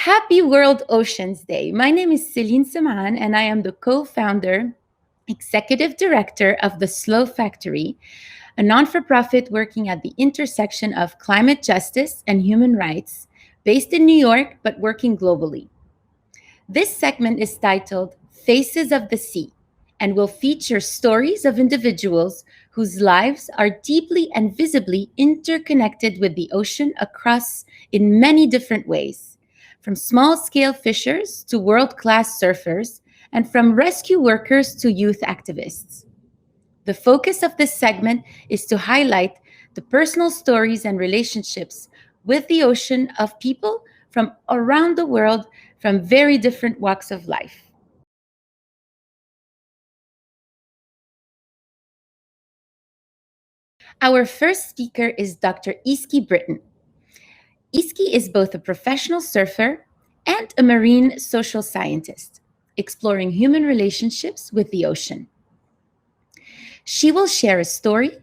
Happy World Oceans Day. My name is Celine Saman, and I am the co founder, executive director of The Slow Factory, a non for profit working at the intersection of climate justice and human rights, based in New York but working globally. This segment is titled Faces of the Sea and will feature stories of individuals whose lives are deeply and visibly interconnected with the ocean across in many different ways, from small scale fishers to world class surfers, and from rescue workers to youth activists. The focus of this segment is to highlight the personal stories and relationships with the ocean of people from around the world from very different walks of life. Our first speaker is Dr. Iski Britton. Iski is both a professional surfer and a marine social scientist, exploring human relationships with the ocean. She will share a story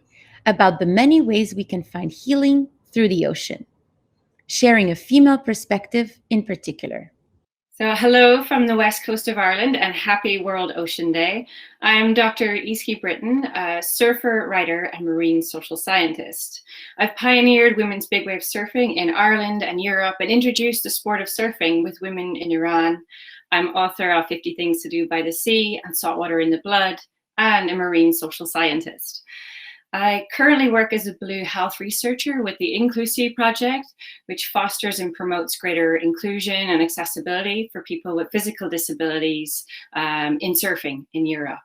about the many ways we can find healing through the ocean, sharing a female perspective in particular. So hello from the west coast of Ireland and happy World Ocean Day. I'm Dr. Iski Britton, a surfer, writer, and marine social scientist. I've pioneered women's big wave surfing in Ireland and Europe and introduced the sport of surfing with women in Iran. I'm author of 50 Things to Do by the Sea and Saltwater in the Blood, and a marine social scientist. I currently work as a blue health researcher with the Inclusi Project, which fosters and promotes greater inclusion and accessibility for people with physical disabilities in surfing in Europe.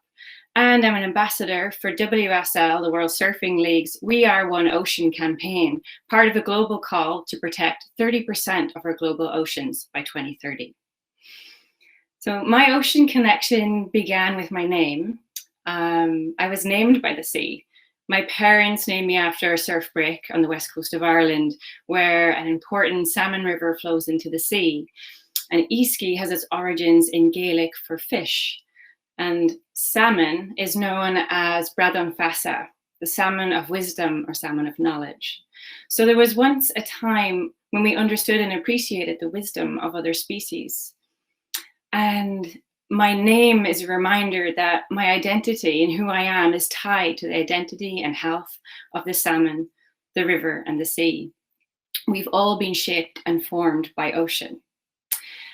And I'm an ambassador for WSL, the World Surfing League's We Are One Ocean campaign, part of a global call to protect 30% of our global oceans by 2030. So my ocean connection began with my name. I was named by the sea. My parents named me after a surf break on the west coast of Ireland, where an important salmon river flows into the sea. And Iski has its origins in Gaelic for fish. And salmon is known as Bradon Fasa, the salmon of wisdom or salmon of knowledge. So there was once a time when we understood and appreciated the wisdom of other species. And my name is a reminder that my identity and who I am is tied to the identity and health of the salmon, the river, and the sea. We've all been shaped and formed by ocean.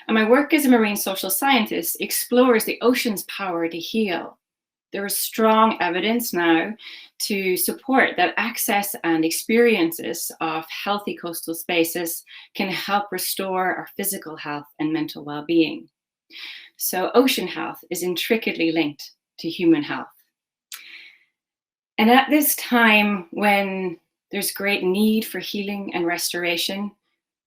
And my work as a marine social scientist explores the ocean's power to heal. There is strong evidence now to support that access and experiences of healthy coastal spaces can help restore our physical health and mental well-being. So ocean health is intricately linked to human health. And at this time when there's great need for healing and restoration,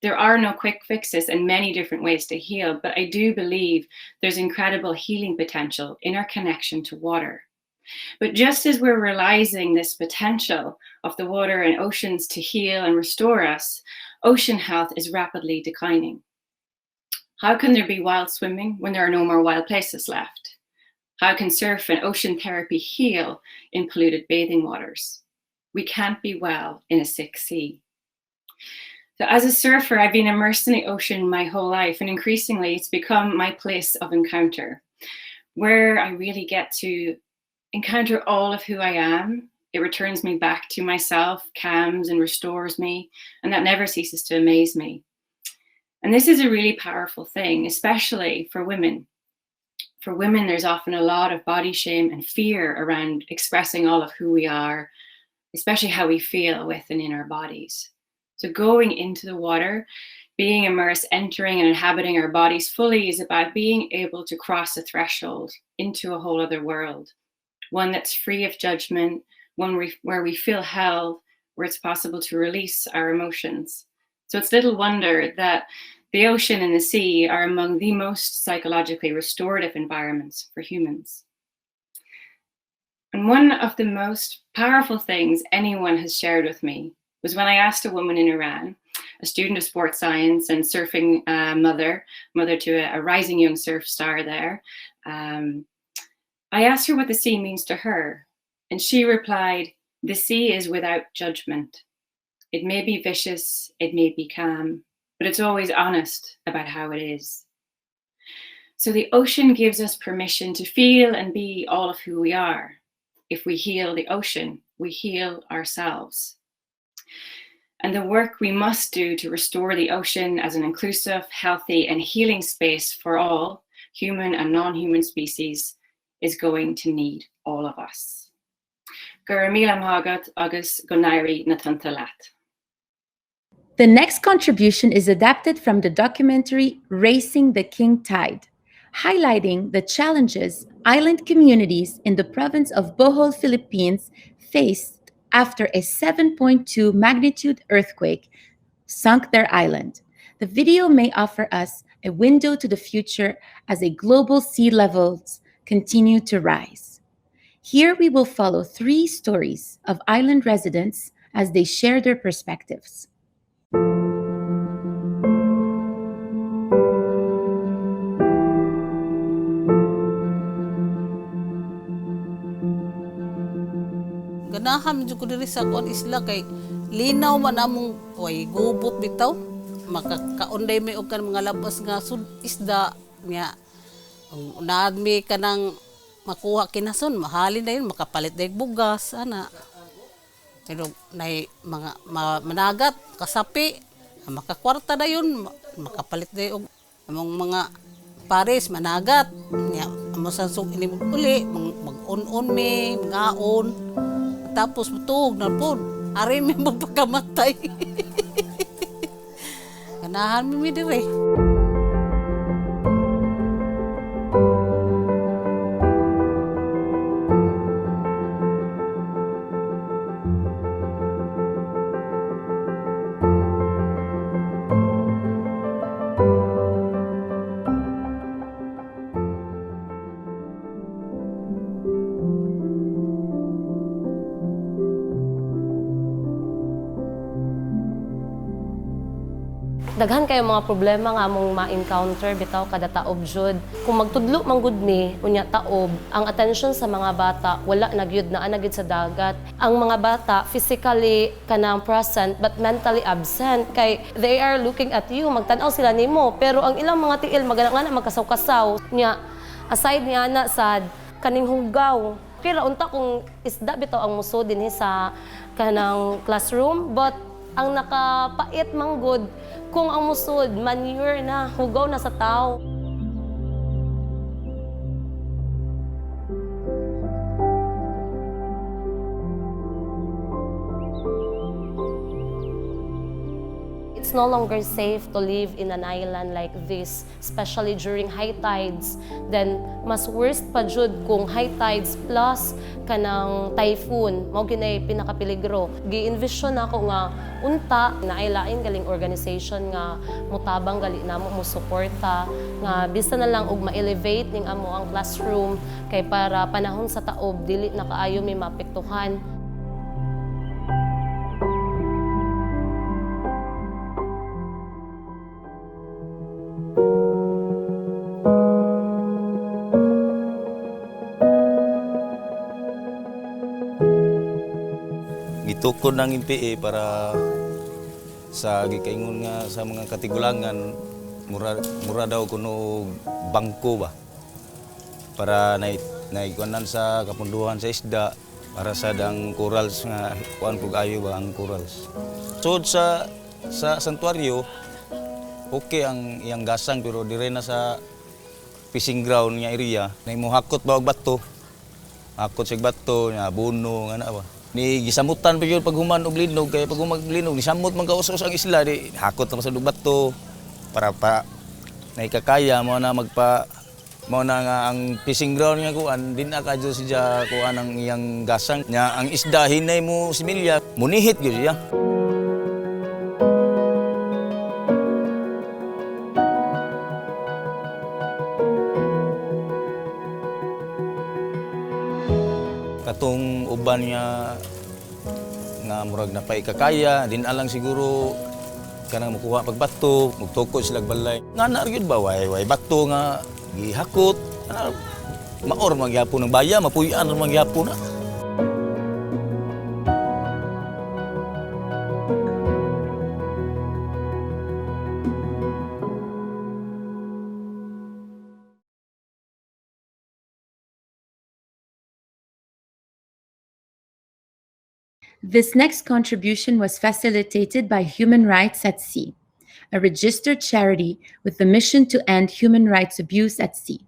there are no quick fixes and many different ways to heal, but I do believe there's incredible healing potential in our connection to water. But just as we're realizing this potential of the water and oceans to heal and restore us, ocean health is rapidly declining. How can there be wild swimming when there are no more wild places left? How can surf and ocean therapy heal in polluted bathing waters? We can't be well in a sick sea. So as a surfer, I've been immersed in the ocean my whole life, and increasingly it's become my place of encounter, where I really get to encounter all of who I am. It returns me back to myself, calms and restores me, and that never ceases to amaze me. And this is a really powerful thing, especially for women. For women, there's often a lot of body shame and fear around expressing all of who we are, especially how we feel with and in our bodies. So going into the water, being immersed, entering and inhabiting our bodies fully is about being able to cross a threshold into a whole other world, one that's free of judgment, one where we feel held, where it's possible to release our emotions. So it's little wonder that the ocean and the sea are among the most psychologically restorative environments for humans. And one of the most powerful things anyone has shared with me was when I asked a woman in Iran, a student of sports science and surfing mother to a rising young surf star there. I asked her what the sea means to her, and she replied, "The sea is without judgment. It may be vicious, it may be calm, but but it's always honest about how it is. So the ocean gives us permission to feel and be all of who we are. If we heal the ocean, we heal ourselves. And the work we must do to restore the ocean as an inclusive, healthy, and healing space for all, human and non-human species, is going to need all of us. Gur míle mágat agus go nairi na tanta leat. The next contribution is adapted from the documentary Racing the King Tide, highlighting the challenges island communities in the province of Bohol, Philippines faced after a 7.2 magnitude earthquake sunk their island. The video may offer us a window to the future as a global sea levels continue to rise. Here we will follow 3 stories of island residents as they share their perspectives. Ganahan medyo ko diri sa kuan isla kay linaw man among way gubot bitaw makakaunday may og kan mga labas nga isda niya unaad mi kanang makuha kinason mahalin na yun makapalit na yung bugas ana pero nay mga managat kasapi makakwarta na yun makapalit na yung among mga pares managat niya amo sansog ini uli mag-on mi ngaon tapos butog na po ari mi magpakamatay ganahan mi dire. Daghan kayo mga problema nga among ma-encounter bitaw kada taob jud. Kung magtudlo man gud mi unya taob, ang attention sa mga bata wala nagyud na anagid sa dagat. Ang mga bata physically kanang present but mentally absent kay they are looking at you, magtan-aw sila nimo pero ang ilang mga tiil magana magkasaw-kasaw nya aside niya na sad kaning hugaw. Kira unta kung isda bitaw ang muso dinhi sa kanang classroom but ang nakapait manggod kung ang musod, manure na, hugaw na sa tao. It's no longer safe to live in an island like this, especially during high tides. Then, mas worst pa jud kung high tides plus kanang typhoon, mao ginay pinakapeligro. Gi-envision ako nga unta na ay lain galing organization nga mutabang gali namo mo suporta nga bisa na lang og ma-elevate ning amo ang classroom kay para panahon sa taob dili na kaayo may mapektuhan. Gitukod ng MPA para sa gikaingon nga sa mga katigulangan mura daw kuno bangko ba para naikuanan sa kapunduhan sa isda para sa dang corals nga kuan kog ayo ba ang corals. So sa santuaryo okay ang iyang gasang pero dire na sa fishing ground nga area na hakot ba og bato. Hakot sig bato nya buno nga na ba. Ni gisamutan pa yun pag human og linog kay pag humag linog nisamot man kausos ang isla di hakot na sa bato para naikakaya mo na mo na nga ang fishing ground nga kuan din na kadyo siya kuan ang iyang gasang nya ang isda hinay mo similya munihit gyud siya. Katong uban nga murag na paikakaya din alang siguro kanang makuha pagbato mugtukod sila balay nga na gyud ba way bato nga gihakot maor magyapon ng baya mapuy-an magyapon na. This next contribution was facilitated by Human Rights at Sea, a registered charity with the mission to end human rights abuse at sea.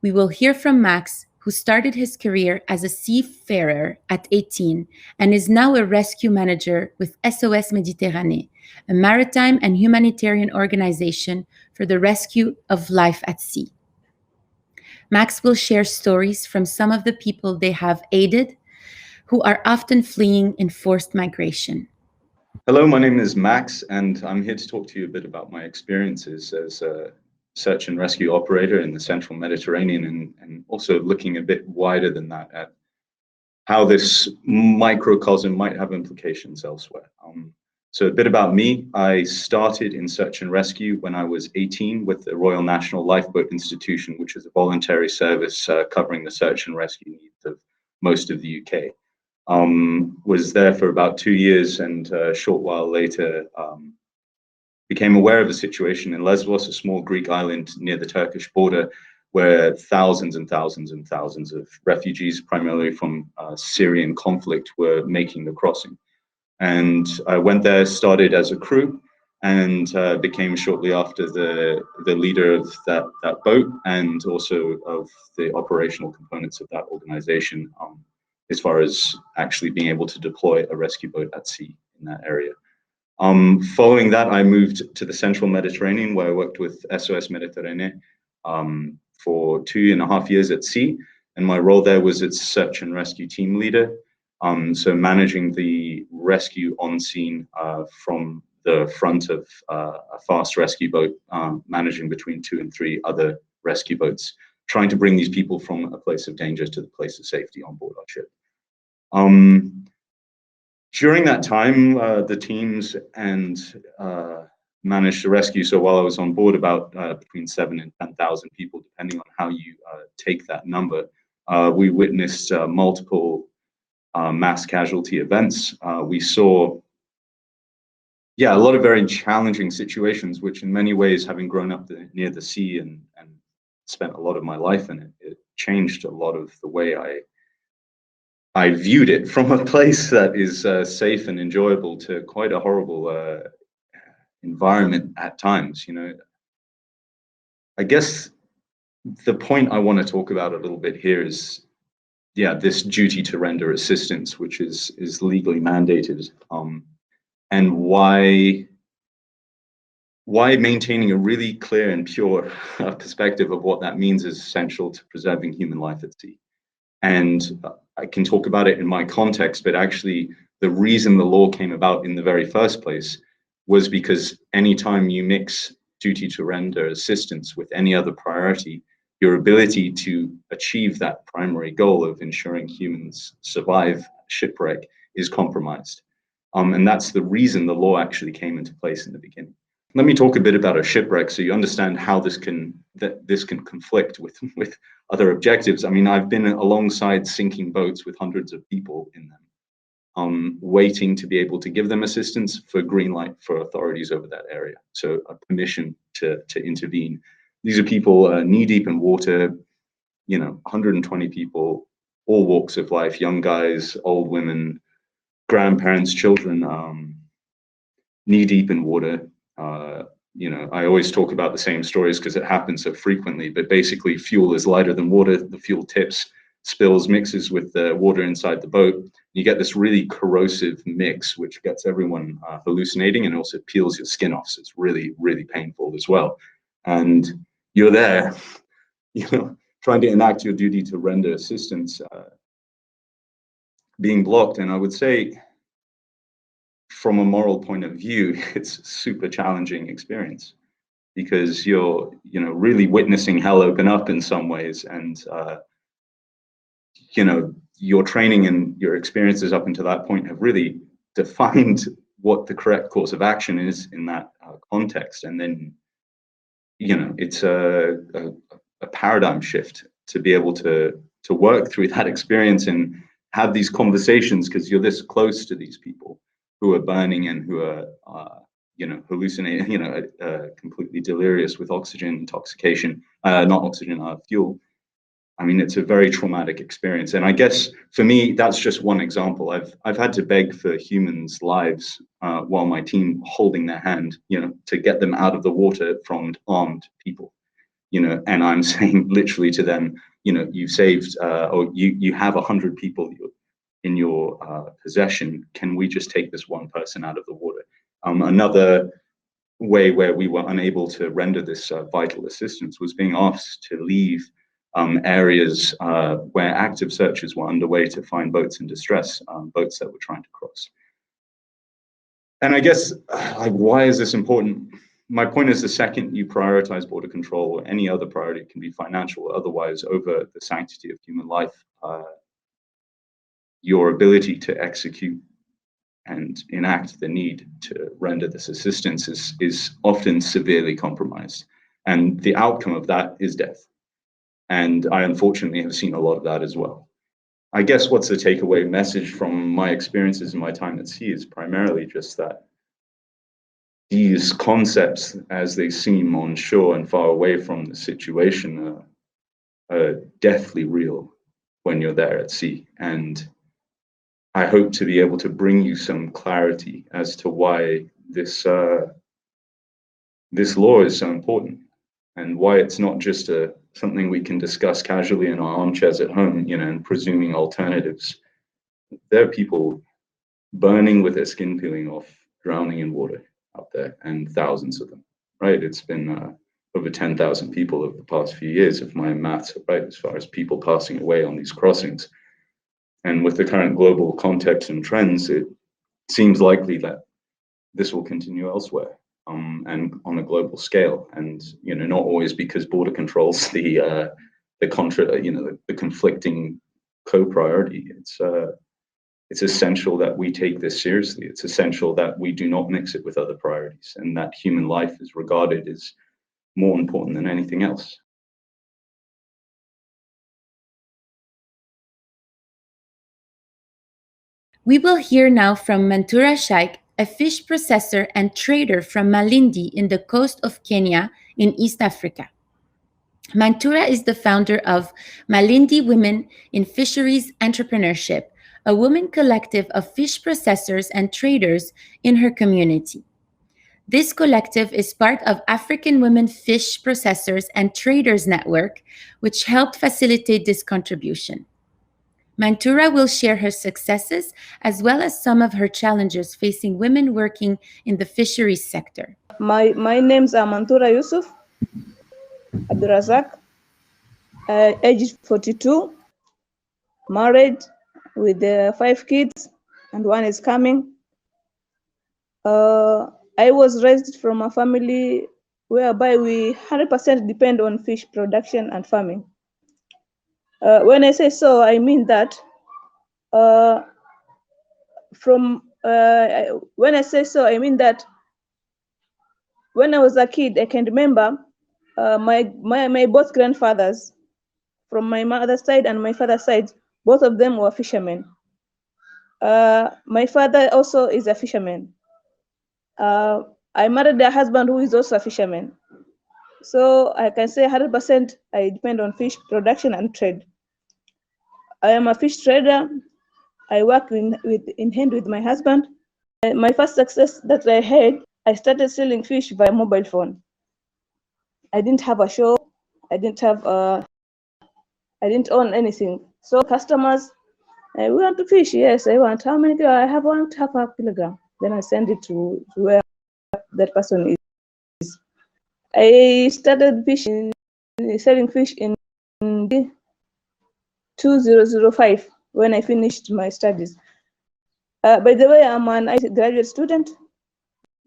We will hear from Max, who started his career as a seafarer at 18 and is now a rescue manager with SOS Méditerranée, a maritime and humanitarian organization for the rescue of life at sea. Max will share stories from some of the people they have aided, who are often fleeing enforced migration. Hello, my name is Max, and I'm here to talk to you a bit about my experiences as a search and rescue operator in the central Mediterranean, and also looking a bit wider than that at how this microcosm might have implications elsewhere. So a bit about me. I started in search and rescue when I was 18 with the Royal National Lifeboat Institution, which is a voluntary service covering the search and rescue needs of most of the UK. Was there for about 2 years, and a short while later became aware of a situation in Lesbos, a small Greek island near the Turkish border, where thousands and thousands and thousands of refugees, primarily from Syrian conflict, were making the crossing. And I went there, started as a crew, and became shortly after the leader of that boat, and also of the operational components of that organization, as far as actually being able to deploy a rescue boat at sea in that area. Following that, I moved to the central Mediterranean, where I worked with SOS Méditerranée for 2.5 years at sea. And my role there was as search and rescue team leader. So managing the rescue on scene from the front of a fast rescue boat, managing between 2 and 3 other rescue boats, trying to bring these people from a place of danger to the place of safety on board our ship. During that time, the teams and managed to rescue, so while I was on board, about between 7,000 and 10,000 people, depending on how you take that number. We witnessed multiple mass casualty events. We saw, a lot of very challenging situations, which in many ways, having grown up near the sea and spent a lot of my life in it, it changed a lot of the way I viewed it, from a place that is safe and enjoyable to quite a horrible environment at times. I guess the point I want to talk about a little bit here is, this duty to render assistance, which is legally mandated, and why maintaining a really clear and pure perspective of what that means is essential to preserving human life at sea. And I can talk about it in my context, but actually the reason the law came about in the very first place was because anytime you mix duty to render assistance with any other priority, your ability to achieve that primary goal of ensuring humans survive shipwreck is compromised. And that's the reason the law actually came into place in the beginning. Let me talk a bit about a shipwreck so you understand how this can conflict with other objectives. I mean, I've been alongside sinking boats with hundreds of people in them, waiting to be able to give them assistance for green light for authorities over that area. So a permission to intervene. These are people knee deep in water, 120 people, all walks of life, young guys, old women, grandparents, children, knee deep in water. I always talk about the same stories because it happens so frequently, but basically fuel is lighter than water. The fuel tips, spills, mixes with the water inside the boat. You get this really corrosive mix, which gets everyone hallucinating, and also peels your skin off. So it's really, really painful as well. And you're there, trying to enact your duty to render assistance, being blocked. And I would say, from a moral point of view, it's a super challenging experience, because you're, really witnessing hell open up in some ways. And, your training and your experiences up until that point have really defined what the correct course of action is in that context. And then, it's a paradigm shift to be able to work through that experience and have these conversations, because you're this close to these people who are burning and who are, hallucinating, completely delirious with oxygen intoxication, not oxygen, fuel. I mean, it's a very traumatic experience. And I guess for me, that's just one example. I've had to beg for humans' lives while my team holding their hand, to get them out of the water from armed people, and I'm saying literally to them, you've saved, or you have 100 people in your possession. Can we just take this one person out of the water? Another way where we were unable to render this vital assistance was being asked to leave areas where active searches were underway to find boats in distress, boats that were trying to cross. And I guess, why is this important? My point is, the second you prioritize border control, or any other priority, can be financial or otherwise, over the sanctity of human life, your ability to execute and enact the need to render this assistance is often severely compromised. And the outcome of that is death. And I unfortunately have seen a lot of that as well. I guess what's the takeaway message from my experiences in my time at sea is primarily just that these concepts, as they seem on shore and far away from the situation, are deathly real when you're there at sea. And I hope to be able to bring you some clarity as to why this law is so important, and why it's not just something we can discuss casually in our armchairs at home, and presuming alternatives. There are people burning with their skin peeling off, drowning in water out there, and thousands of them, right? It's been over 10,000 people over the past few years, if my maths are right, as far as people passing away on these crossings. And with the current global context and trends, it seems likely that this will continue elsewhere, and on a global scale. And not always because border controls the conflicting co-priority. It's essential that we take this seriously. It's essential that we do not mix it with other priorities, and that human life is regarded as more important than anything else. We will hear now from Mantura Shaikh, a fish processor and trader from Malindi in the coast of Kenya in East Africa. Mantura is the founder of Malindi Women in Fisheries Entrepreneurship, a women collective of fish processors and traders in her community. This collective is part of African Women Fish Processors and Traders Network, which helped facilitate this contribution. Mantura will share her successes as well as some of her challenges facing women working in the fisheries sector. My names are Mantura Yusuf Abdurazak, aged 42, married with 5 kids, and one is coming. I was raised from a family whereby we 100% depend on fish production and farming. When I say so, I mean that when I say so, I mean that when I was a kid, I can remember my both grandfathers, from my mother's side and my father's side, both of them were fishermen. My father also is a fisherman. I married a husband who is also a fisherman. So I can say 100% I depend on fish production and trade. I am a fish trader. I work in hand with my husband. My first success that I had, I started selling fish via mobile phone. I didn't have a shop. I didn't own anything. So customers, we want to fish. Yes, I want. How many? I have 1.5 kilogram. Then I send it to where that person is. I started selling fish in 2005 when I finished my studies. By the way, I'm an IT graduate student,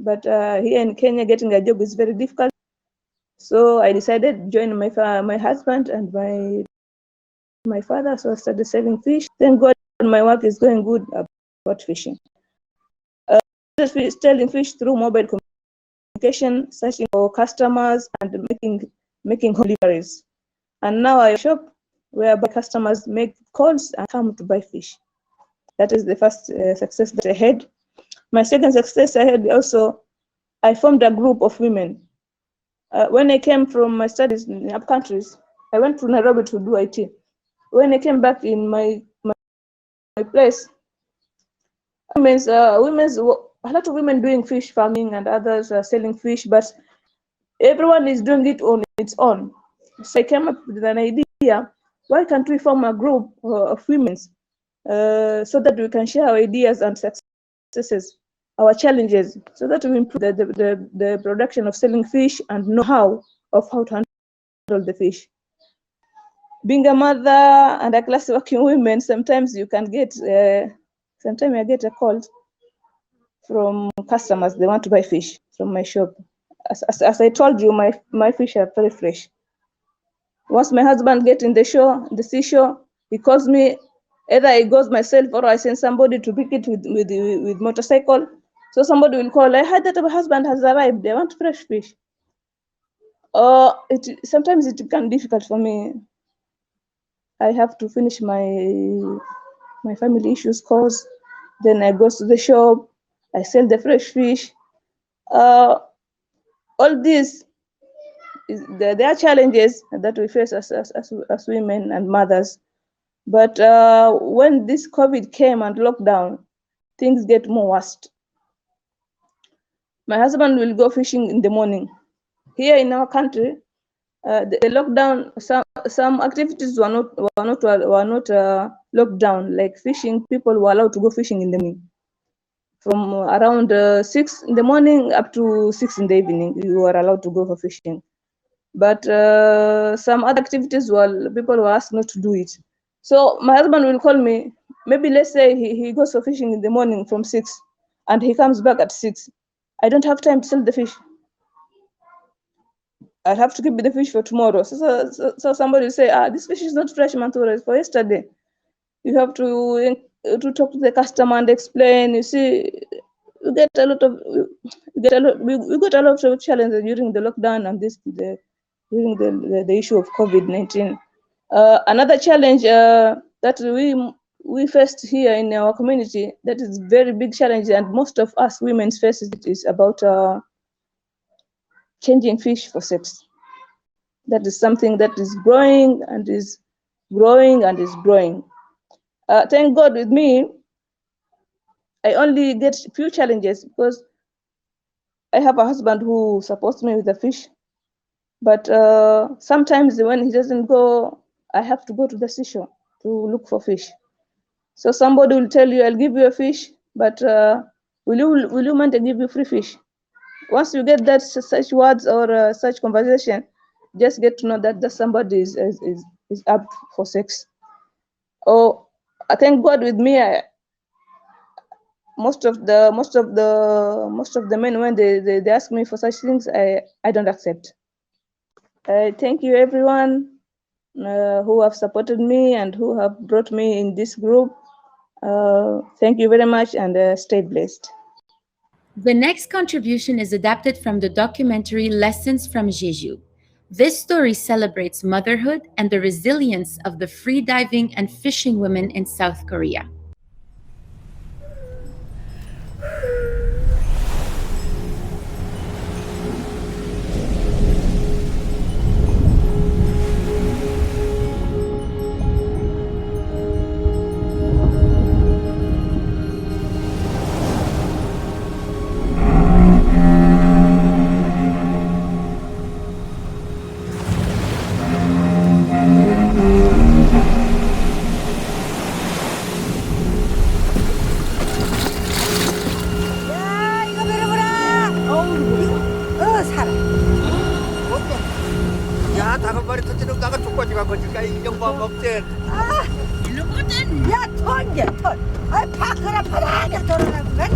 but here in Kenya, getting a job is very difficult. So I decided to join my husband and my father. So I started selling fish. Thank God my work is going good about fishing. Selling fish through mobile communication, searching for customers and making home deliveries. And now I shop whereby customers make calls and come to buy fish. That is the first success that I had. My second success I had also, I formed a group of women. When I came from my studies in up countries, I went to Nairobi to do IT. when I came back in my place, a lot of women doing fish farming and others are selling fish, but everyone is doing it on its own. So I came up with an idea: why can't we form a group of women so that we can share our ideas and successes, our challenges, so that we improve the production of selling fish and know-how of how to handle the fish. Being a mother and a class working women, sometimes you can get sometimes I get a call from customers. They want to buy fish from my shop. As I told you, my fish are very fresh. Once my husband gets in the seashore, he calls me. Either I goes myself or I send somebody to pick it with motorcycle. So somebody will call. I heard that my husband has arrived. They want fresh fish. Sometimes it can be difficult for me. I have to finish my family issues calls. Then I go to the shop. I sell the fresh fish. All these there are challenges that we face as women and mothers. But when this COVID came and lockdown, things get more worst. My husband will go fishing in the morning. Here in our country, the lockdown, some activities were not locked down. Like fishing, people were allowed to go fishing in the morning. From around 6 in the morning up to 6 in the evening, you were allowed to go for fishing. But some other activities, people were asked not to do it. So my husband will call me. Maybe let's say he goes for fishing in the morning from 6 and he comes back at 6. I don't have time to sell the fish. I have to keep the fish for tomorrow. So somebody will say, this fish is not fresh, Mantura, it's for yesterday. You have to talk to the customer and explain. You see, we got a lot of challenges during the lockdown and during the issue of COVID-19. Another challenge that we faced here in our community, that is very big challenge, and most of us women face it, is about changing fish for sex. That is something that is growing and is growing and is growing. Thank God with me, I only get few challenges because I have a husband who supports me with the fish. But sometimes when he doesn't go, I have to go to the seashore to look for fish. So somebody will tell you, I'll give you a fish, but will you mind to give you free fish? Once you get that such words or such conversation, just get to know that somebody is up for sex. Oh, I thank God with me. Most of the men, when they ask me for such things, I don't accept. Thank you everyone who have supported me and who have brought me in this group. Thank you very much, and stay blessed. The next contribution is adapted from the documentary Lessons from Jeju. This story celebrates motherhood and the resilience of the freediving and fishing women in South Korea. 야, 다금바리 터지는 가가 족바지가 거질까 인정방 없지. 이놈거든 야 턴게 턴 파크라 파라게 돌아가고 가니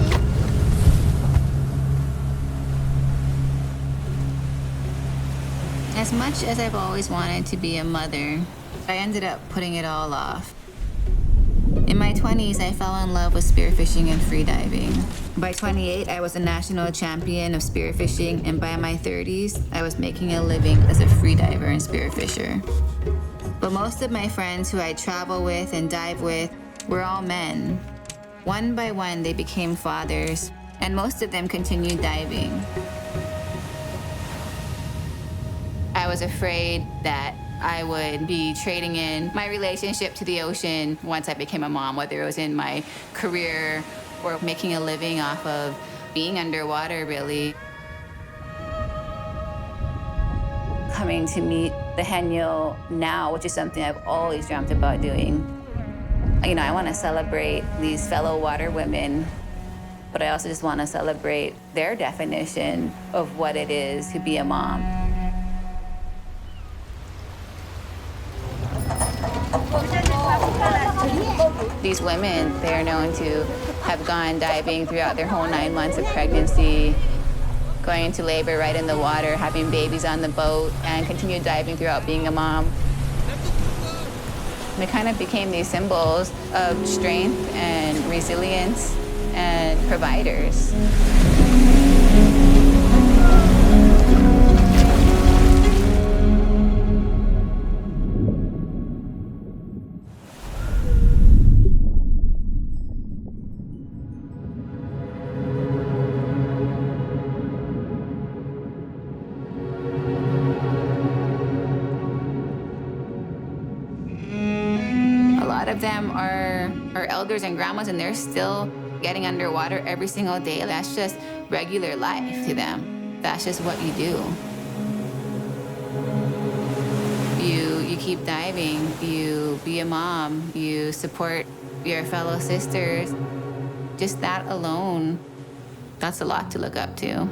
As much as I've always wanted to be a mother, I ended up putting it all off. In my 20s, I fell in love with spearfishing and freediving. By 28, I was a national champion of spearfishing, and by my 30s, I was making a living as a freediver and spearfisher. But most of my friends who I travel with and dive with were all men. One by one, they became fathers, and most of them continued diving. I was afraid that I would be trading in my relationship to the ocean once I became a mom, whether it was in my career or making a living off of being underwater, really. Coming to meet the Henyo now, which is something I've always dreamt about doing. You know, I want to celebrate these fellow water women, but I also just want to celebrate their definition of what it is to be a mom. These women, they are known to have gone diving throughout their whole 9 months of pregnancy, going into labor right in the water, having babies on the boat, and continued diving throughout being a mom. They kind of became these symbols of strength and resilience and providers. Of them are elders and grandmas, and they're still getting underwater every single day. That's just regular life to them. That's just what you do. You keep diving, you be a mom, you support your fellow sisters. Just that alone, that's a lot to look up to.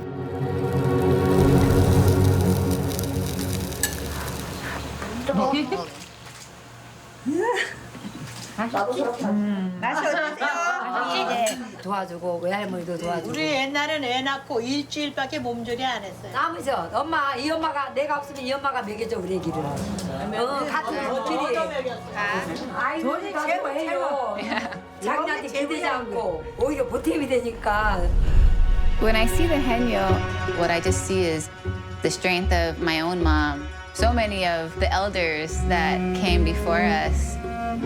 도와주고 외할머니도 도와주고. 우리 옛날에는 애 낳고 일주일밖에 몸조리 안 했어요. 남으죠. 엄마 이 엄마가 내가 없으면 이 엄마가 먹여줘 우리 애기를. 같은 길이. 돈이 최고예요. 자기한테 기대지 않고 오히려 보탬이 되니까. When I see the Henyo, what I just see is the strength of my own mom. So many of the elders that came before us,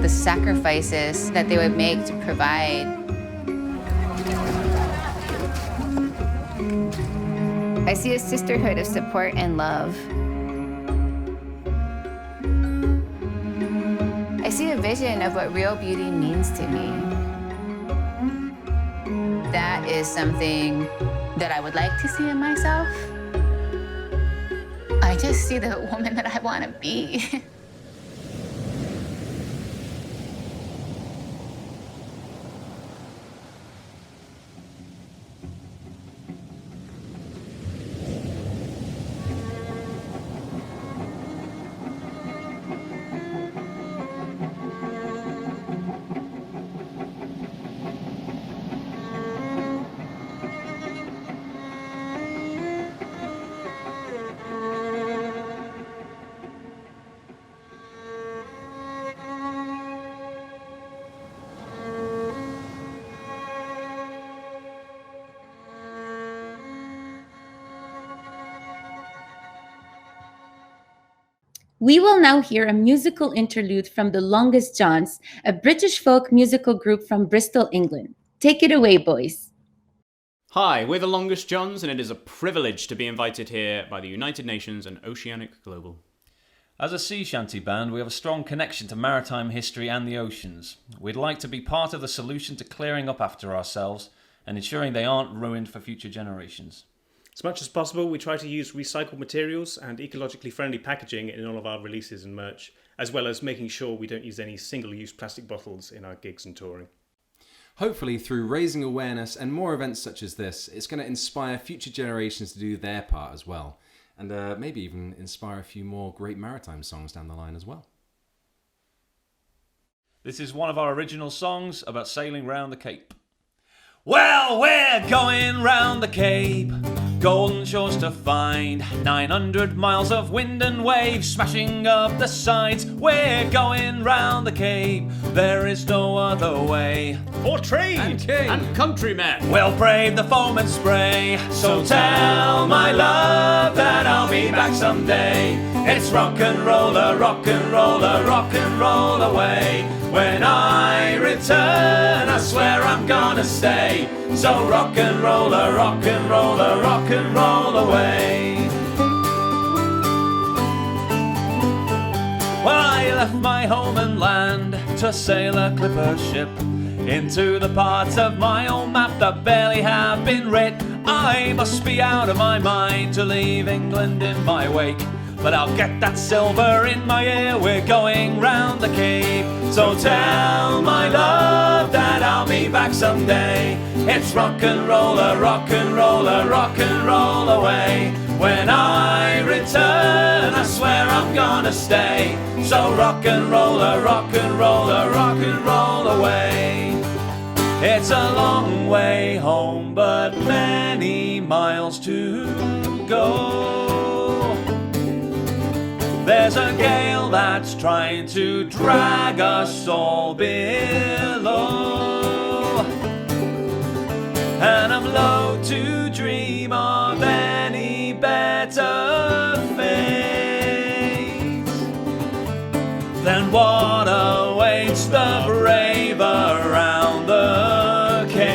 the sacrifices that they would make to provide. I see a sisterhood of support and love. I see a vision of what real beauty means to me. That is something that I would like to see in myself. I just see the woman that I want to be. We will now hear a musical interlude from the Longest Johns, a British folk musical group from Bristol, England. Take it away, boys. Hi, we're the Longest Johns, and it is a privilege to be invited here by the United Nations and Oceanic Global. As a sea shanty band, we have a strong connection to maritime history and the oceans. We'd like to be part of the solution to clearing up after ourselves and ensuring they aren't ruined for future generations. As much as possible, we try to use recycled materials and ecologically friendly packaging in all of our releases and merch, as well as making sure we don't use any single-use plastic bottles in our gigs and touring. Hopefully, through raising awareness and more events such as this, it's going to inspire future generations to do their part as well, and maybe even inspire a few more great maritime songs down the line as well. This is one of our original songs about sailing round the Cape. Well, we're going round the Cape, golden shores to find, 900 miles of wind and waves smashing up the sides. We're going round the Cape, there is no other way. For trade and countrymen, we'll brave the foam and spray. So tell my love that I'll be back someday. It's rock and roller, rock and roller, rock and roll away. When I return, I swear I'm gonna stay. So rock and roller, rock and roller, rock and roll away. left my home and land to sail a clipper ship into the parts of my own map that barely have been writ. I must be out of my mind to leave England in my wake, but I'll get that silver in my ear, we're going round the Cape. So tell my love that I'll be back someday. It's rock and roller, rock and roller, rock and roll away. When I return, I swear I'm gonna stay. So rock and roller, rock and roller, rock and roll away. It's a long way home, but many miles to go. There's a gale that's trying to drag us all below, and I'm loath to dream of any better fate than what awaits the brave around the Cape.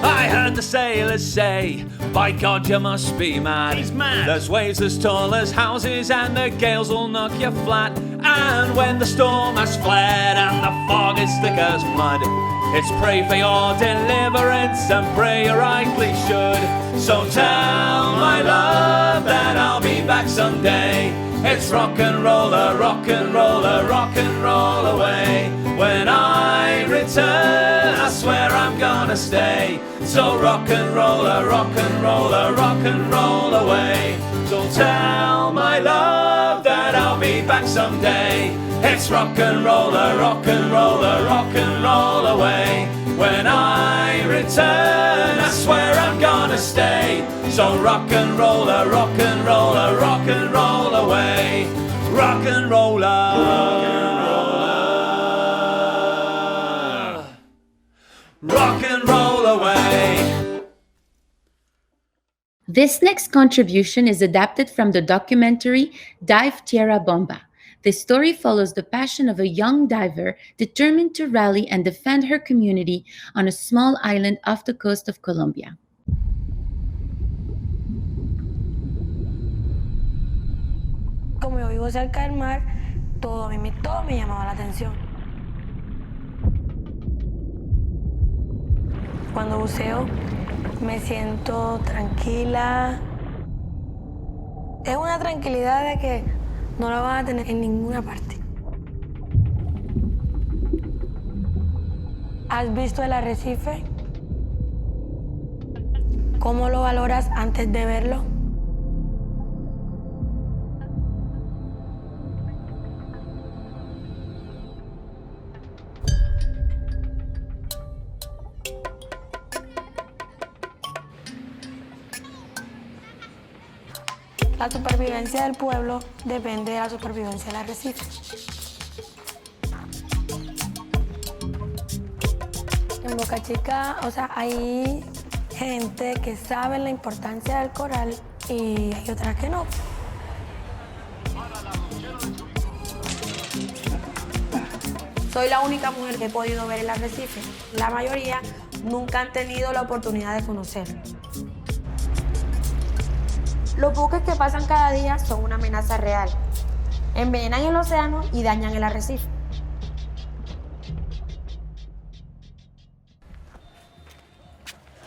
I heard the sailors say, by God, you must be mad. He's mad. There's waves as tall as houses and the gales will knock you flat. And when the storm has fled and the fog is thick as mud, it's pray for your deliverance and pray you rightly should. So tell my love that I'll be back someday. It's rock and roller, rock and roller, rock and roll away. When I return, I swear I'm gonna stay. So rock and roller, rock and roller, rock and roll away. So tell my love that I'll be back someday. It's rock and roller, rock and roller, rock and roll away. When I return, I swear I'm gonna stay. So rock and roller, rock and roller, rock and roll away. Rock and roller, rock and roll away. This next contribution is adapted from the documentary Dive Tierra Bomba. This story follows the passion of a young diver determined to rally and defend her community on a small island off the coast of Colombia. Como yo vivo cerca del mar, todo me llamaba la atención. Cuando buceo, me siento tranquila. Es una tranquilidad de que no la vas a tener en ninguna parte. ¿Has visto el arrecife? ¿Cómo lo valoras antes de verlo? La supervivencia del pueblo depende de la supervivencia del arrecife. En Boca Chica, hay gente que sabe la importancia del coral y hay otras que no. Soy la única mujer que he podido ver el arrecife. La mayoría nunca han tenido la oportunidad de conocerlo. Los buques que pasan cada día son una amenaza real. Envenenan el océano y dañan el arrecife.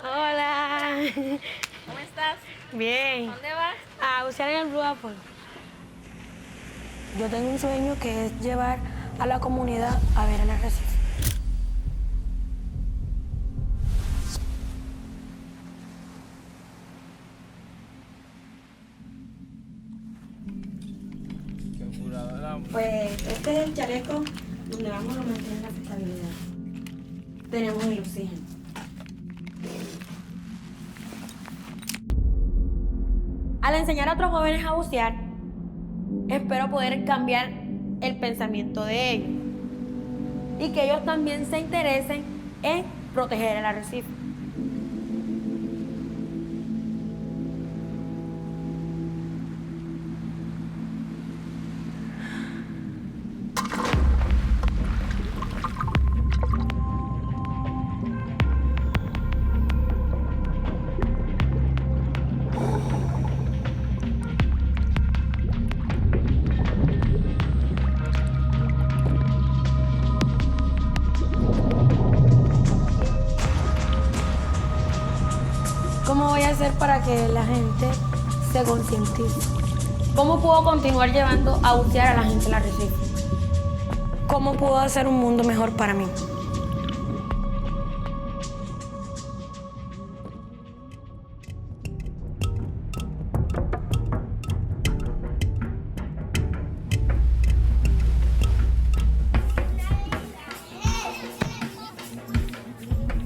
Hola. ¿Cómo estás? Bien. ¿Dónde vas? A bucear en el Blue Apple. Yo tengo un sueño que es llevar a la comunidad a ver el arrecife. Pues este es el chaleco donde vamos a mantener la estabilidad. Tenemos el oxígeno. Al enseñar a otros jóvenes a bucear, espero poder cambiar el pensamiento de ellos y que ellos también se interesen en proteger el arrecife. ¿Cómo voy a hacer para que la gente se concientice? ¿Cómo puedo continuar llevando a bucear a la gente al arrecife? ¿Cómo puedo hacer un mundo mejor para mí?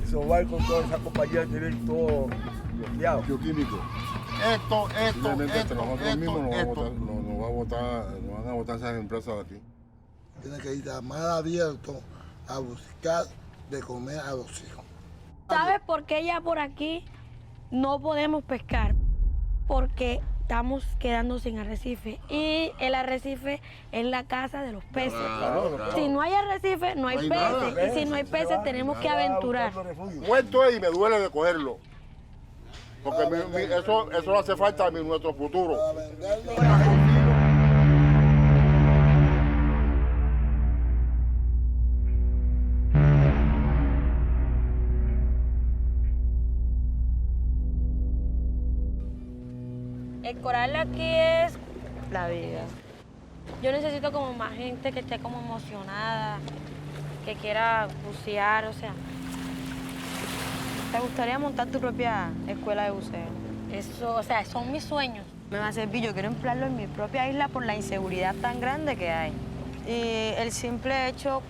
Esos barcos, toda esa compañía tienen todo bloqueado. Bioquímico. Esto, nosotros mismos nos van a botar esas empresas de aquí. Tiene que ir a mar abierto a buscar de comer a los hijos. ¿Sabes por qué ya por aquí no podemos pescar? Porque estamos quedando sin arrecife y el arrecife es la casa de los peces. Claro. Si no hay arrecice, no hay peces. Y si no hay peces, tenemos que aventurar. Muerto y me duele de cogerlo. Porque eso le hace falta a nuestro futuro. El coral aquí es la vida. Yo necesito como más gente que esté como emocionada, que quiera bucear, o sea. ¿Te gustaría montar tu propia escuela de buceo? Eso, o sea, son mis sueños. Me va a servir, yo quiero emplearlo en mi propia isla por la inseguridad tan grande que hay. Y el simple hecho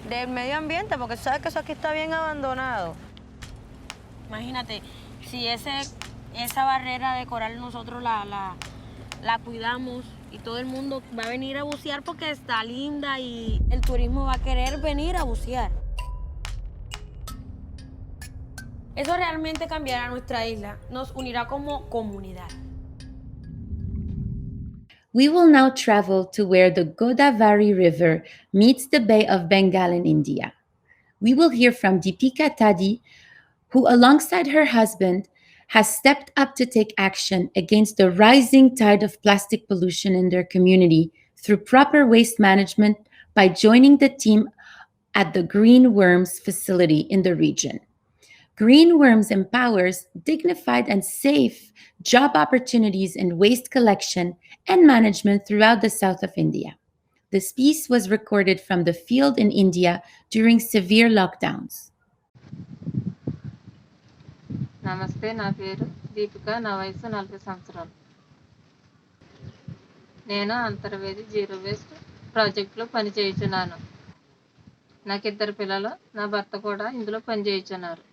del medio ambiente, porque sabes que eso aquí está bien abandonado. Imagínate, si esa barrera de coral nosotros la cuidamos y todo el mundo va a venir a bucear porque está linda y el turismo va a querer venir a bucear. Eso realmente cambiará nuestra isla, nos unirá como comunidad. We will now travel to where the Godavari River meets the Bay of Bengal in India. We will hear from Deepika Tadi, who alongside her husband has stepped up to take action against the rising tide of plastic pollution in their community through proper waste management by joining the team at the Green Worms facility in the region. Green Worms empowers dignified and safe job opportunities in waste collection and management throughout the south of India. This piece was recorded from the field in India during severe lockdowns. నమస్తే, నా పేరు దీపిక, నా వయసు 40 సంవత్సరాలు. నేను Antarvedi zero waste ప్రాజెక్టులో పనిచేయుచున్నాను. నాకు 2 పిల్లలు, నా భర్త కూడా ఇందులో పనిచేయుచున్నారు.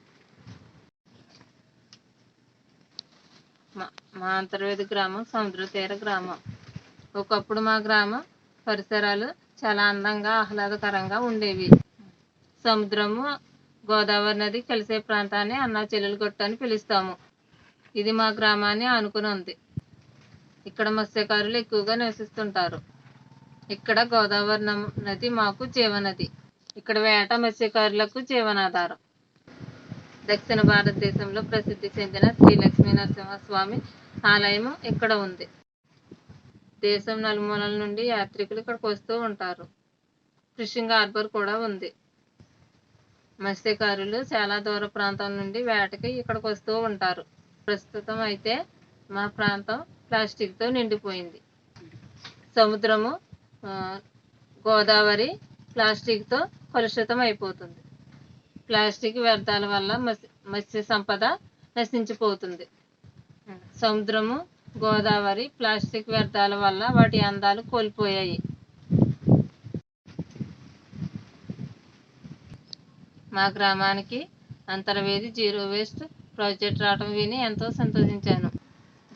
మా అంతర్వేది గ్రామం సముద్ర తీర గ్రామం. ఒకప్పుడు మా గ్రామ పరిసరాలు చాలా అందంగా ఆహ్లాదకరంగా ఉండేవి. సముద్రము, గోదావరి నది కలిసే ప్రాంతాన్ని అన్నా చెల్లెలు గట్టు అని పిలుస్తాము. ఇది మా గ్రామాన్ని ఆనుకుని ఉంది. ఇక్కడ మత్స్యకారులు ఎక్కువగా నివసిస్తుంటారు. ఇక్కడ గోదావరి నది మాకు జీవనది. ఇక్కడ వేట మత్స్యకారులకు జీవనాధారం. దక్షిణ భారతదేశంలో ప్రసిద్ధి చెందిన శ్రీ లక్ష్మీ నరసింహస్వామి ఆలయం ఇక్కడ ఉంది. దేశం నలుమూలల నుండి యాత్రికులు ఇక్కడికి వస్తూ ఉంటారు. ఫిషింగ్ హార్బర్ కూడా ఉంది. మత్స్యకారులు చాలా దూర ప్రాంతం నుండి వేటకి ఇక్కడికి వస్తూ ఉంటారు. ప్రస్తుతం అయితే మా ప్రాంతం ప్లాస్టిక్తో నిండిపోయింది. సముద్రము, గోదావరి ప్లాస్టిక్తో కలుషితం అయిపోతుంది. ప్లాస్టిక్ వ్యర్థాల వల్ల మత్స్య సంపద నశించిపోతుంది. సముద్రము, గోదావరి ప్లాస్టిక్ వ్యర్థాల వల్ల వాటి అందాలు కోల్పోయాయి. మా గ్రామానికి అంతర్వేది జీరో వేస్ట్ ప్రాజెక్ట్ రావడం విని ఎంతో సంతోషించాను.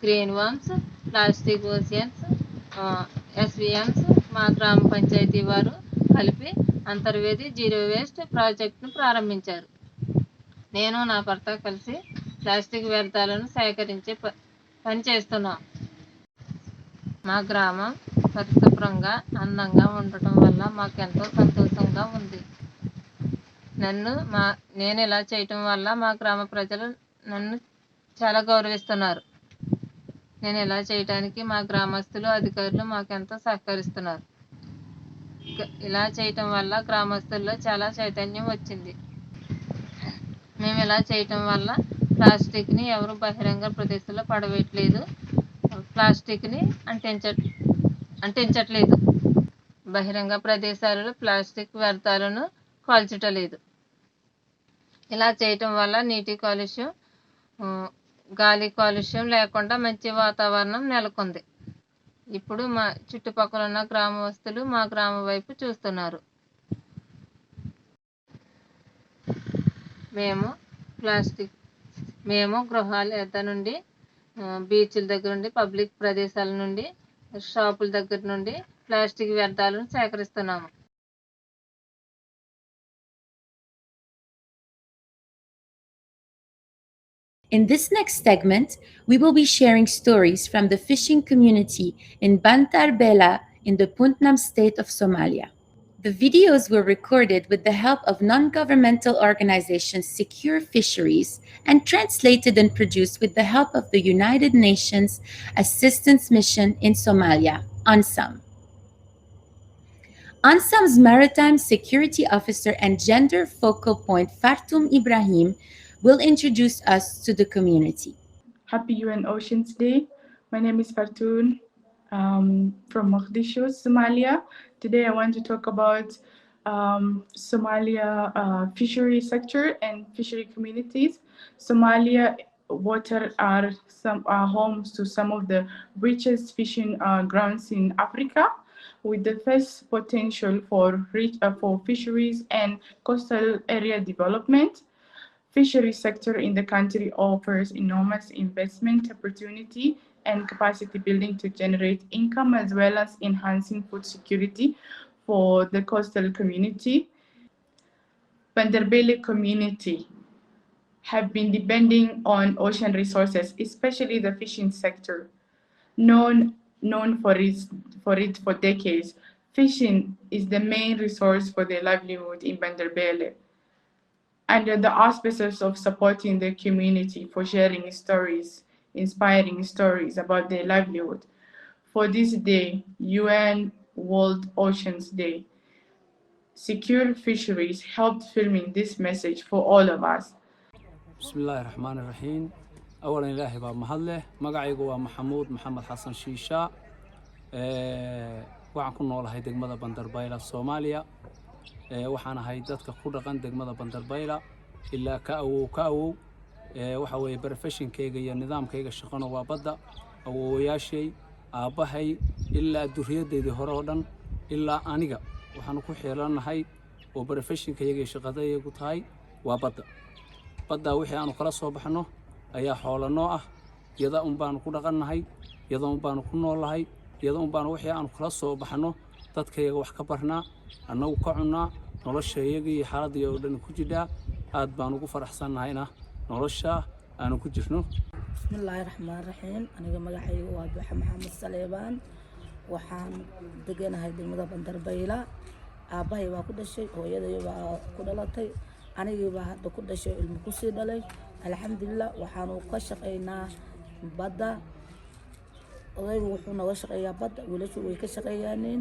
గ్రీన్ వామ్స్, ప్లాస్టిక్ ఓషియన్స్, ఎస్విఎమ్స్ మా గ్రామ పంచాయతీ వారు కలిపి అంతర్వేది జీరో వేస్ట్ ప్రాజెక్టును ప్రారంభించారు. నేను నా భర్త కలిసి ప్లాస్టిక్ వ్యర్థాలను సేకరించే పని చేస్తున్నాం. మా గ్రామం పరిశుభ్రంగా అందంగా ఉండటం వల్ల మాకెంతో సంతోషంగా ఉంది. నేను ఇలా చేయటం వల్ల మా గ్రామ ప్రజలు నన్ను చాలా గౌరవిస్తున్నారు. నేను ఇలా చేయటానికి మా గ్రామస్తులు, అధికారులు మాకెంతో సహకరిస్తున్నారు. ఇలా చేయటం వల్ల గ్రామస్తుల్లో చాలా చైతన్యం వచ్చింది. మేము ఇలా చేయటం వల్ల ప్లాస్టిక్ని ఎవరు బహిరంగ ప్రదేశాల్లో పడవేయట్లేదు, ప్లాస్టిక్ని అంటించట్లేదు, బహిరంగ ప్రదేశాలలో ప్లాస్టిక్ వ్యర్థాలను కాల్చటలేదు. ఇలా చేయటం వల్ల నీటి కాలుష్యం, గాలి కాలుష్యం లేకుండా మంచి వాతావరణం నెలకొంది. ఇప్పుడు మా చుట్టుపక్కల ఉన్న గ్రామస్తులు మా గ్రామం వైపు చూస్తున్నారు. మేము గృహాల వద్ద నుండి, బీచ్ల దగ్గర నుండి, పబ్లిక్ ప్రదేశాల నుండి, షాపుల దగ్గర నుండి ప్లాస్టిక్ వ్యర్థాలను సేకరిస్తున్నాము. In this next segment, we will be sharing stories from the fishing community in Bantar Bela in the Puntland state of Somalia. The videos were recorded with the help of non-governmental organization Secure Fisheries and translated and produced with the help of the United Nations Assistance Mission in Somalia, UNSAM. UNSAM's Maritime Security Officer and Gender Focal Point Fartoum Ibrahim will introduce us to the community. Happy UN Oceans Day. My name is Fartoun from Mogadishu, Somalia. Today I want to talk about Somalia fishery sector and fishery communities. Somalia water are homes to some of the richest fishing grounds in Africa, with the first potential for fisheries and coastal area development. Fishery sector in the country offers enormous investment opportunity and capacity building to generate income, as well as enhancing food security for the coastal community. Banderbele community have been depending on ocean resources, especially the fishing sector. Known for it for decades, fishing is the main resource for their livelihood in Banderbele. Under the auspices of supporting the community for sharing stories, inspiring stories about their livelihood. For this day, UN World Oceans Day, Secure Fisheries helped filming this message for all of us. بسم الله الرحمن الرحيم. أولا إلهي باب محله مقعيقو محمود محمد حسن شيشا waxaan ku noolahay degmada Bandarbayla Soomaaliya. waxaan ahay dadka ku dhaqan degmada Bandarbayla ilaa ka awow waxa weeye professionkeyga iyo nidaamkeyga shaqana waa badda. awoowayaashay aabahay ilaa duriyaddeedii hore oo dhan ilaa aniga waxaan ku xeelanahay oo professionkeyga iyo shaqadaygu tahay waa badda wixii aanu kala soo baxno ayaa xoolanoo ah, yada un baanu ku dhaqannahay, yada un baanu ku noolahay, yada un baanu wixii aanu kala soo baxno dadkayga wax ka barnaa, annagu ka cunnaa, noloshayaga iyo xaaladii oo dhan ku jidhaa. aad baan ugu faraxsannahayna nolosha aanu ku jirno. bismillaahi raxmaani raxiim. aniga magacaygu waa Buuxa Maxamed Saleebaan. waxaan deganahay degmada Bandarbayla. aabbahay waa ku dhashay, hooyaday waa ku dhalatay, anigii baa hadda ku dhashay, ilmo ku sii dhalay. alxamdulilah waxaanu ka shaqaynaa badda. odaygu wuxuu nooga shaqeeyaa badda, wiilashu way ka shaqeeyaaneen.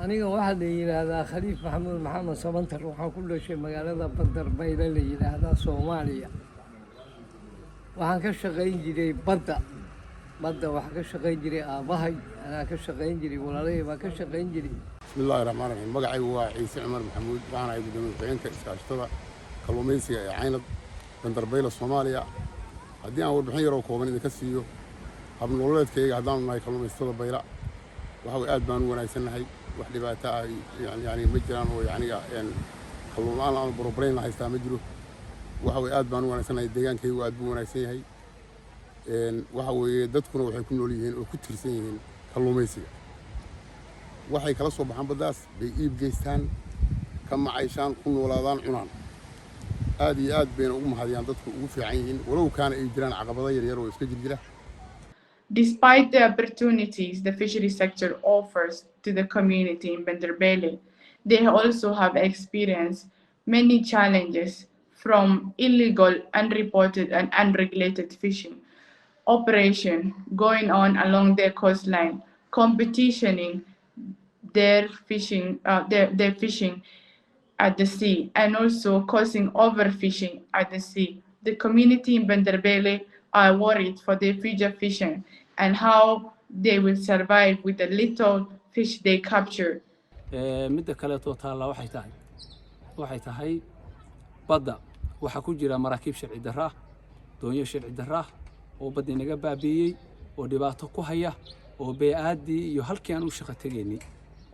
aniga waxaa la yidhaahdaa Khaliif Maxamuud Maxamed Sabantar. waxaan ku dhashay magaalada Bandarbayla la yidhaahdaa Soomaaliya. waxaan ka shaqayn jiray badda waxaa ka shaqayn jiray aabbahay, anaa ka shaqayn jiray, walaalahey baa ka shaqayn jiray. bismillaahi raxmaan raxiim. magacaygu waa ciise cumar maxamuud. waxaan ahay gudoomiye ku-xigeenka iskaashatada kalluumaysiga ee caynab Bandarbayla Soomaaliya. haddii aan warbixin yaroo kooban idinka siiyo habnololeedkayga haddaanu nahay kalluumaysatada bayla, waxa way aad baan u wanaagsannahay. wax dhibaato ah yani ma jiraan oo yaniga kalluun la'aan aan borobrayn la haystaa ma jiro. waxa way aad baan u wanaagsannahay. deegaankaygu aad buu wanaagsan yahay. waxa weeye dadkuna waxay ku nool yihiin oo ku tirsan yihiin kalluumaysiga. waxay kala soo baxaan baddaas bay iib geystaan, ka macayshaan, ku noolaadaan, cunaan. aad iyo aad bayna ugu mahadiyaan dadku ugu fiican yihiin, walow kaana ay jiraan caqabado yaryar oo iska jira. Despite the opportunities the fishery sector offers to the community in Banderbele, they also have experienced many challenges, from illegal, unreported, and unregulated fishing operation going on along their coastline, competitioning their fishing at the sea, and also causing overfishing at the sea The community in Banderbele are worried for their future fishing and how they will survive with the little fish they capture. midda kaleetoo taalla waxay tahay badda waxaa ku jira maraakiib sharci darra ah doonyo sharci darra ah oo badda inaga baabi'iyey oo dhibaato ku haya oo bee'aaddii iyo halkii aan u shaqo tegaynay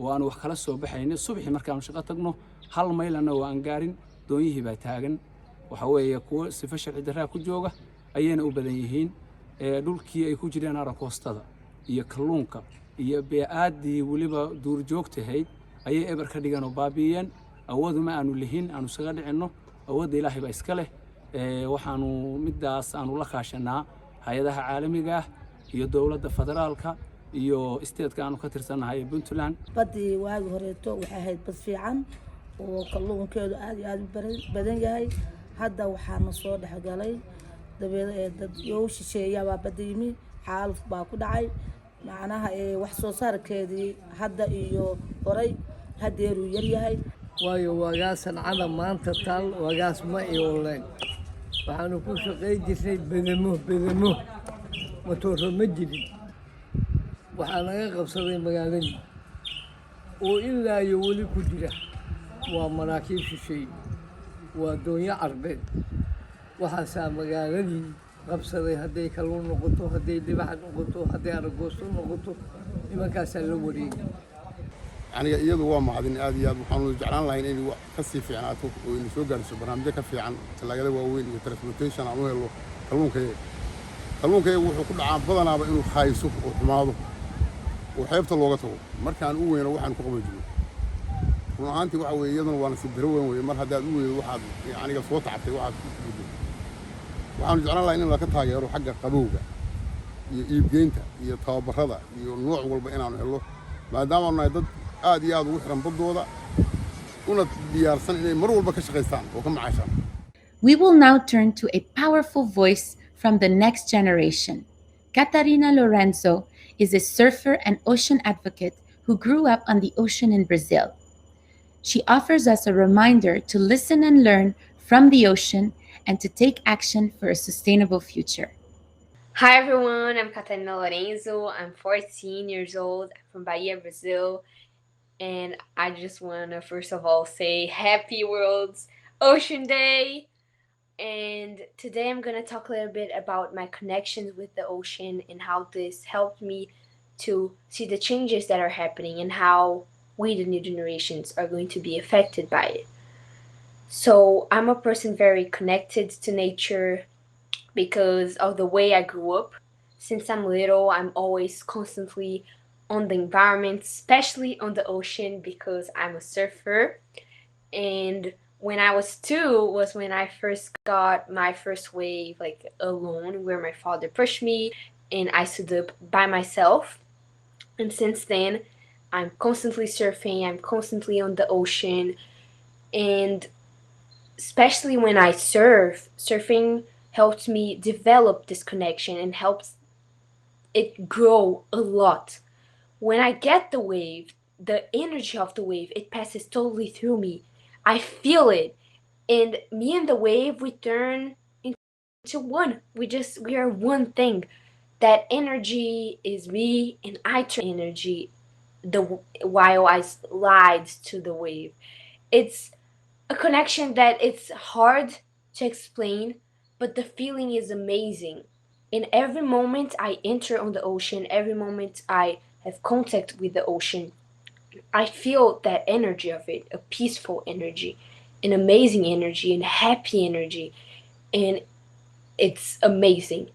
oo aan wax kala soo baxaynay subaxii markaanu shaqo tagno hal maylana oo aan gaarin doonyihii baa taagan waxa weeye kuwo sifo sharci darraa ku jooga ayayna u badan yihiin dhulkii ay ku jireen arakoostada iyo kalluunka iyo bee'aaddii weliba duurjoogtahayd ayay eber ka dhigeen oo baabi'iyeen awooduma aanu lihin aanu isaga dhicinno awoodda ilaahay baa iska leh waxaanu middaas aanu la kaashanaa hay-adaha caalamiga ah iyo dowladda federaalka iyo isteedka aanu ka tirsannahay ee puntland baddii waagi horeeto waxay ahayd bad fiican oo kalluunkeedu aad iyo aad u badan yahay hadda waxaana soo dhexgalay dad yoo shisheeya baa badda yimi xaaluf baa ku dhacay macnaha wax soo saarkeedii hadda iyo horay hadeeruu yar yahay waayo waagaasan cada maanta taal waagaas ma ioleen waxaanu ku shaqayn jirnay bedemo matooro ma jirin waxaa laga qabsaday magaaladii oo ilaa iyo weli ku jira waa maraakiib shisheeye waa doonyo carbeed waxaasaa magaaladii qabsaday hadday kalluun noqoto hadday dhibax noqoto hadday aragoosto noqoto nimankaasaa la wareegay aniga iyadu waa mahadin aad iyo aad waxaanu jeclaan lahayn inay ka sii fiicnaato oo inay soo gaarsiiso barnaamijyo ka fiican talaagada waaweyn iyo transportation aan u helo kalluunka wuxuu ku dhacaa badanaaba inuu hayso oo xumaado oo xeebta looga tago markaan u weyno waxaan ku qaban jirno run ahaantii waxa weeye iyaduna waa nasiib daro weyn weeye mar haddaad u weydo waxaad aniga soo tacabtay waxaad guddo waxaanu jeclaan lahayn in laga taageero xagga qabowga iyo iibgeynta iyo tababarada iyo nooc walba inaanu helo maadaama nahay dad aad iyo aad ugu xiran baddooda una diyaarsan inay mar walba ka shaqaystaan oo ka macaashaan. We will now turn to a powerful voice from the next generation. Catarina Lorenzo is a surfer and ocean advocate who grew up on the ocean in Brazil. She offers us a reminder to listen and learn from the ocean and to take action for a sustainable future. Hi everyone, I'm Catarina Lorenzo. I'm 14 years old. I'm from Bahia, Brazil. And I just want to first of all say Happy World Ocean Day. And today I'm going to talk a little bit about my connections with the ocean and how this helped me to see the changes that are happening and how we, the new generations, are going to be affected by it. So I'm a person very connected to nature because of the way I grew up. Since I'm little, I'm always constantly on the environment, especially on the ocean because I'm a surfer. And when I was 2 was when I first got my first wave like alone, where my father pushed me and I stood up by myself. And since then, I'm constantly surfing, I'm constantly on the ocean. And especially when I surfing helps me develop this connection and helps it grow a lot. When I get the wave, the energy of the wave, it passes totally through me. I feel it. And me and the wave, we turn into one. We are one thing. That energy is me and I turn energy while I slide to the wave. It's a connection that it's hard to explain, but the feeling is amazing. In every moment I enter on the ocean, every moment I have contact with the ocean, I feel that energy of it, a peaceful energy, an amazing energy, and happy energy, and it's amazing.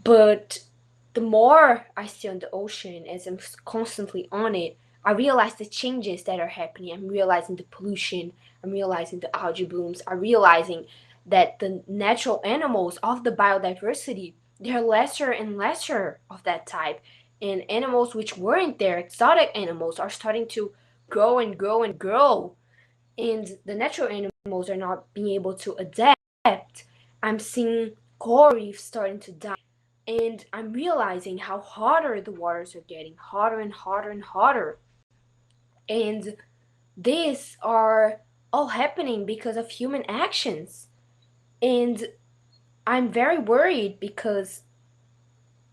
But the more I stay on the ocean, as I'm constantly on it, I realize the changes that are happening. I'm realizing the pollution, I'm realizing the algae blooms, I'm realizing that the natural animals of the biodiversity, there are lesser and lesser of that type. And animals which weren't there, exotic animals, are starting to grow and grow and grow. And the natural animals are not being able to adapt. I'm seeing coral reefs starting to die. And I'm realizing how hotter the waters are getting, hotter and hotter and hotter. And these are all happening because of human actions. And I'm very worried because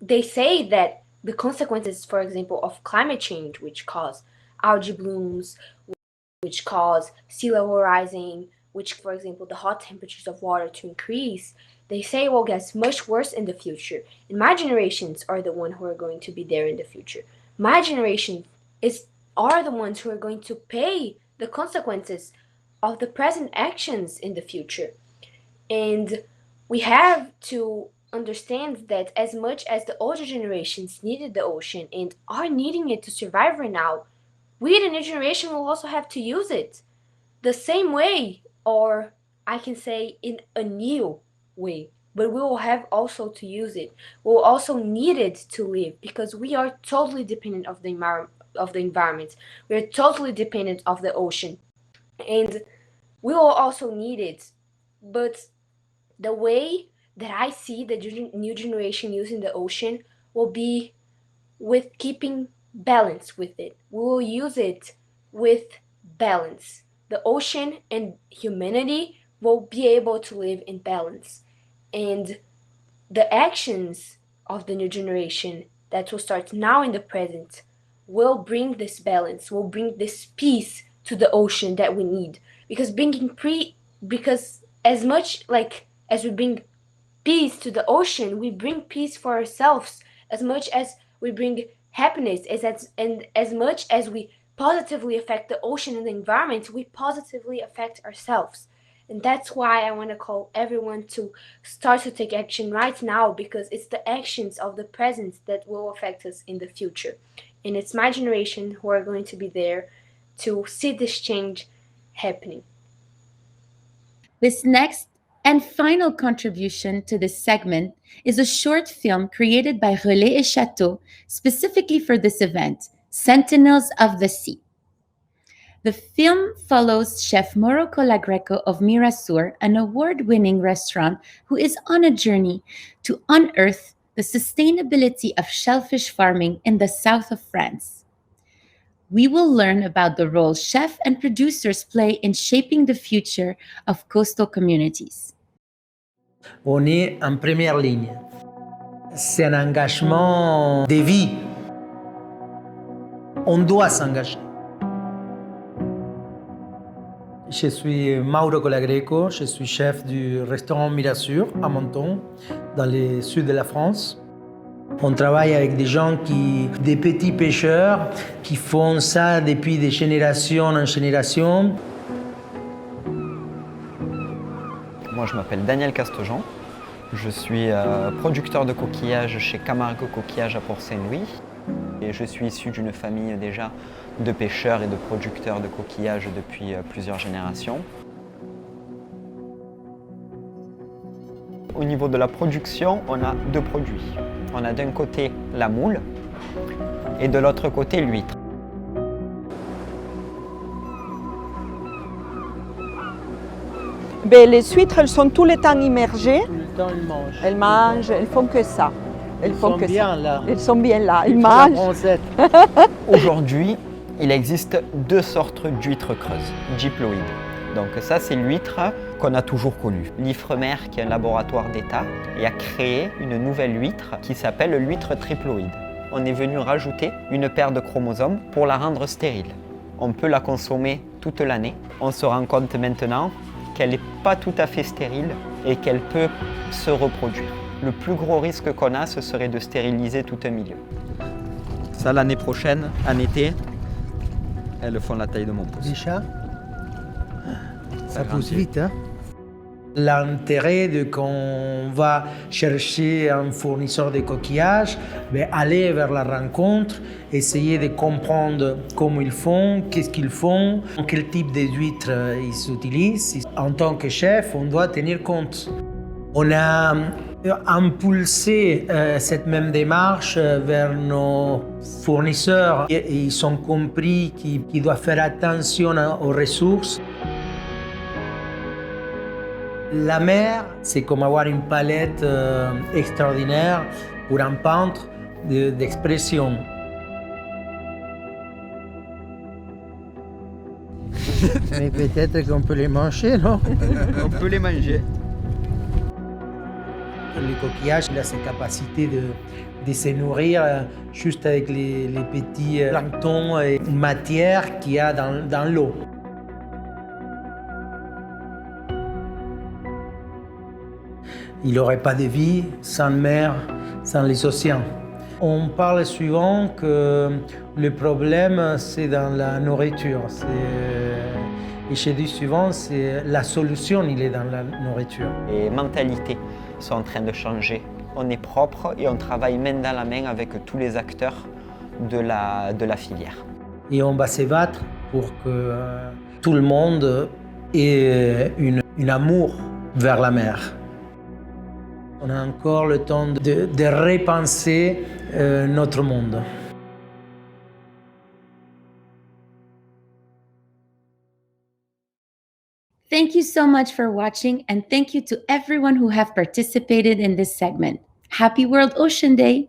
they say that the consequences, for example, of climate change, which cause algae blooms, which cause sea level rising, which, for example, the hot temperatures of water to increase, they say it will get much worse in the future. And my generations are the ones who are going to be there in the future. My generation are the ones who are going to pay the consequences of the present actions in the future. And we have to understand that as much as the older generations needed the ocean and are needing it to survive right now, we, the new generation, will also have to use it the same way, or I can say in a new way. But we will have also to use it. We will also need it to live because we are totally dependent of the environment. We are totally dependent of the ocean, and we will also need it. But the way that I see the new generation using the ocean will be with keeping balance with it. We will use it with balance. The ocean and humanity will be able to live in balance. And the actions of the new generation that will start now in the present will bring this balance, will bring this peace to the ocean that we need. Because because as much like as we bring peace to the ocean, we bring peace for ourselves. As much as we bring happiness, and as much as we positively affect the ocean and the environment, we positively affect ourselves. And that's why I want to call everyone to start to take action right now, because it's the actions of the present that will affect us in the future. And it's my generation who are going to be there to see this change happening. This next and final contribution to this segment is a short film created by Relais et Chateau specifically for this event, Sentinels of the Sea. The film follows Chef Mauro Colagreco of Mirasur, an award-winning restaurant who is on a journey to unearth the sustainability of shellfish farming in the south of France. We will learn about the role chefs and producers play in shaping the future of coastal communities. On est en première ligne. C'est un engagement de vie. On doit s'engager. Je suis Mauro Colagreco, je suis chef du restaurant Mirasur à Menton, dans le sud de la France. On travaille avec des gens des petits pêcheurs, qui font ça depuis de génération en génération. Moi, je m'appelle Daniel Castejean. Je suis producteur de coquillages chez Camargue Coquillage à Port-Saint-Louis. Et je suis issu d'une famille déjà de pêcheurs et de producteurs de coquillages depuis plusieurs générations. Au niveau de la production, on a deux produits. On a d'un côté la moule et de l'autre côté l'huître. Ben, les huîtres, elles sont tout le temps immergées. Tout le temps, ils mangent. Elles mangent, elles font que ça. Elles sont bien là. Elles sont bien là, elles mangent. Aujourd'hui, il existe deux sortes d'huîtres creuses, diploïdes. Donc ça, c'est l'huître qu'on a toujours connue. L'Ifremer, qui est un laboratoire d'État, et a créé une nouvelle huître qui s'appelle l'huître triploïde. On est venu rajouter une paire de chromosomes pour la rendre stérile. On peut la consommer toute l'année. On se rend compte maintenant qu'elle n'est pas tout à fait stérile et qu'elle peut se reproduire. Le plus gros risque qu'on a, ce serait de stériliser tout un milieu. Ça, l'année prochaine, en été, elles font la taille de mon pouce. Déjà, ça pousse vite, hein? L'intérêt de quand on va chercher un fournisseur de coquillages, aller vers la rencontre, essayer de comprendre comment ils font, qu'est-ce qu'ils font, quel type d'huîtres ils utilisent. En tant que chef, on doit tenir compte. On a impulsé cette même démarche vers nos fournisseurs et ils ont compris qu'ils doivent faire attention aux ressources. La mer, c'est comme avoir une palette extraordinaire pour un peintre d'expression. Mais peut-être qu'on peut les manger, non? On peut les manger. Le coquillage, il a cette capacité de se nourrir juste avec les petits planctons et matière qu'il y a dans l'eau. Il n'aurait pas de vie sans mer, sans les océans. On parle souvent que le problème, c'est dans la nourriture. Et je dis souvent, c'est la solution, il est dans la nourriture. Les mentalités sont en train de changer. On est propre et on travaille main dans la main avec tous les acteurs de la filière. Et on va se battre pour que tout le monde ait un amour vers la mer. On a encore le temps de repenser notre monde. Thank you so much for watching, and thank you to everyone who have participated in this segment. Happy World Ocean Day!